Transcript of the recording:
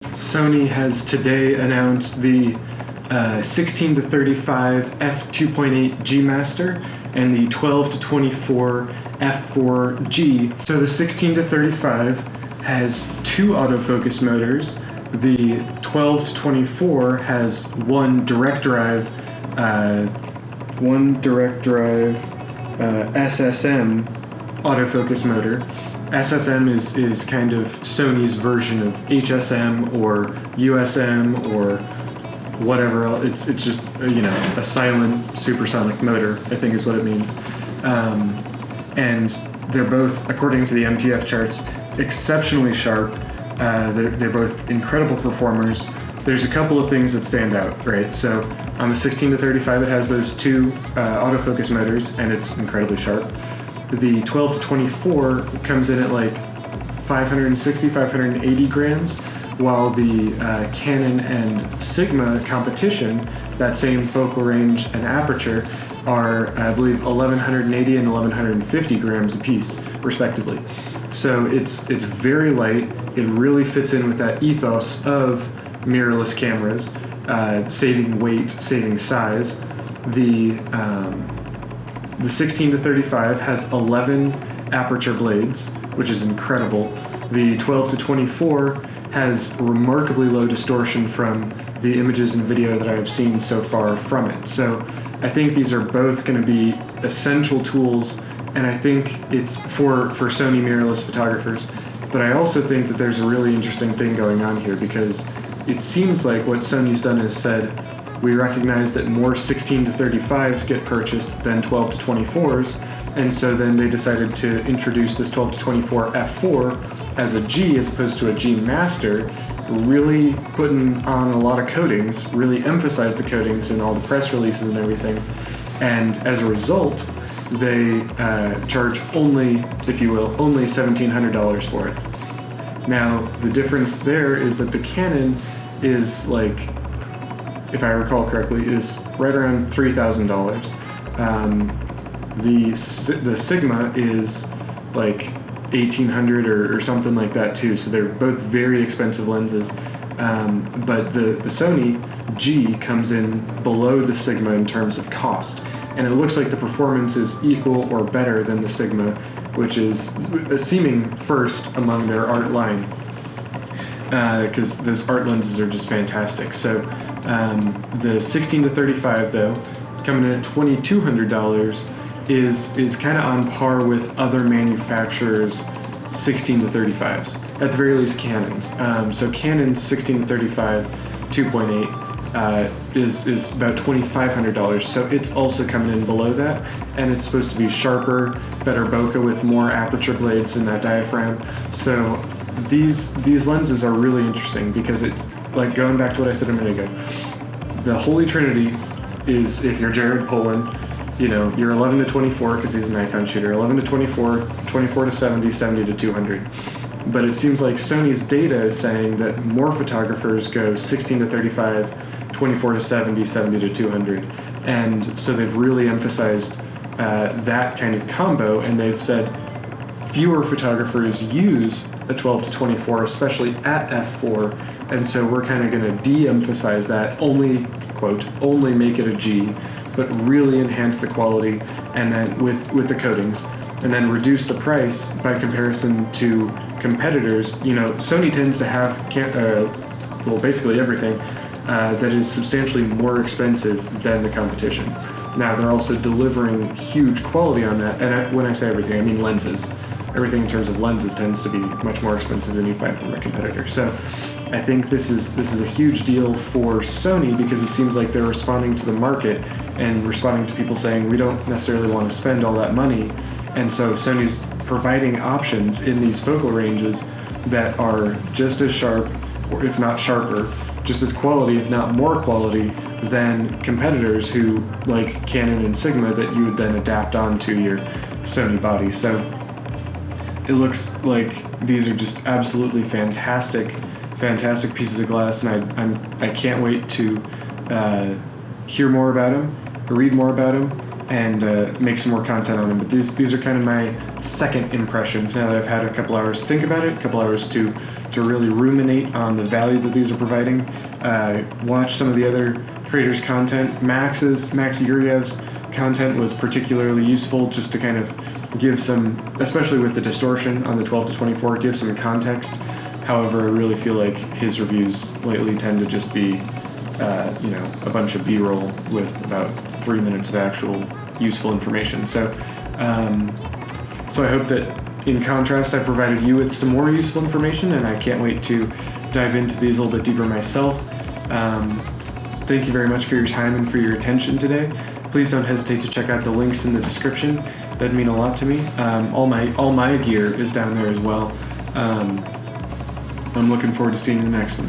Sony has today announced the 16 to 35 f2.8 G Master and the 12 to 24 f4G. So the 16 to 35 has two autofocus motors. The 12 to 24 has one direct drive SSM autofocus motor. SSM is kind of Sony's version of HSM or USM or whatever else. It's just a silent supersonic motor, I think is what it means. And they're both, according to the MTF charts, exceptionally sharp. They're both incredible performers. There's a couple of things that stand out, right? So on the 16 to 35, it has those two autofocus motors, and it's incredibly sharp. The 12 to 24 comes in at like 560, 580 grams, while the Canon and Sigma competition, that same focal range and aperture, are, I believe, 1180 and 1150 grams apiece, respectively. So it's very light. It really fits in with that ethos of mirrorless cameras, saving weight, saving size. The 16 to 35 has 11 aperture blades, which is incredible. The 12 to 24 has remarkably low distortion from the images and video that I've seen so far from it. So I think these are both going to be essential tools, and I think it's for Sony mirrorless photographers. But I also think that there's a really interesting thing going on here, because it seems like what Sony's done is said, we recognize that more 16 to 35s get purchased than 12 to 24s, and so then they decided to introduce this 12 to 24 f4 as a G as opposed to a G Master, really putting on a lot of coatings, really emphasize the coatings in all the press releases and everything, and as a result, they charge only, if you will, only $1,700 for it. Now, the difference there is that the Canon is like, if I recall correctly, is right around $3,000. The Sigma is like $1,800 or something like that too. So they're both very expensive lenses. But the Sony G comes in below the Sigma in terms of cost, and it looks like the performance is equal or better than the Sigma, which is seeming first among their art line, because those art lenses are just fantastic. So the 16 to 35, though, coming in at $2,200, is kind of on par with other manufacturers' 16 to 35s, at the very least Canon's. So Canon's 16 to 35 2.8 is about $2,500, so it's also coming in below that, and it's supposed to be sharper, better bokeh with more aperture blades in that diaphragm. So these lenses are really interesting, because it's like, going back to what I said a minute ago, the Holy Trinity is, if you're Jared Polin, you're 11 to 24 because he's a Nikon shooter, 11 to 24, 24 to 70, 70 to 200. But it seems like Sony's data is saying that more photographers go 16 to 35, 24 to 70, 70 to 200. And so they've really emphasized that kind of combo, and they've said fewer photographers use a 12 to 24, especially at f4, and so we're kind of going to de-emphasize that, only, quote, only make it a G, but really enhance the quality, and then with the coatings, and then reduce the price by comparison to competitors. Sony tends to have basically everything that is substantially more expensive than the competition. Now, they're also delivering huge quality on that, and when I say everything, I mean lenses. Everything in terms of lenses tends to be much more expensive than you find from a competitor. So I think this is a huge deal for Sony, because it seems like they're responding to the market and responding to people saying, we don't necessarily want to spend all that money. And so Sony's providing options in these focal ranges that are just as sharp, or if not sharper, just as quality, if not more quality, than competitors who, like Canon and Sigma, that you would then adapt onto your Sony body. So it looks like these are just absolutely fantastic pieces of glass, and I can't wait to hear more about them, read more about them, and make some more content on them. But these are kind of my second impressions now that I've had a couple hours to think about it, a couple hours to really ruminate on the value that these are providing. Watch some of the other creators' content. Max Yuryev's content was particularly useful just to kind of give some, especially with the distortion on the 12 to 24, give some context. However, I really feel like his reviews lately tend to just be, a bunch of B-roll with about 3 minutes of actual useful information. So I hope that in contrast, I provided you with some more useful information, and I can't wait to dive into these a little bit deeper myself. Thank you very much for your time and for your attention today. Please don't hesitate to check out the links in the description. That'd mean a lot to me. All my gear is down there as well. I'm looking forward to seeing the next one.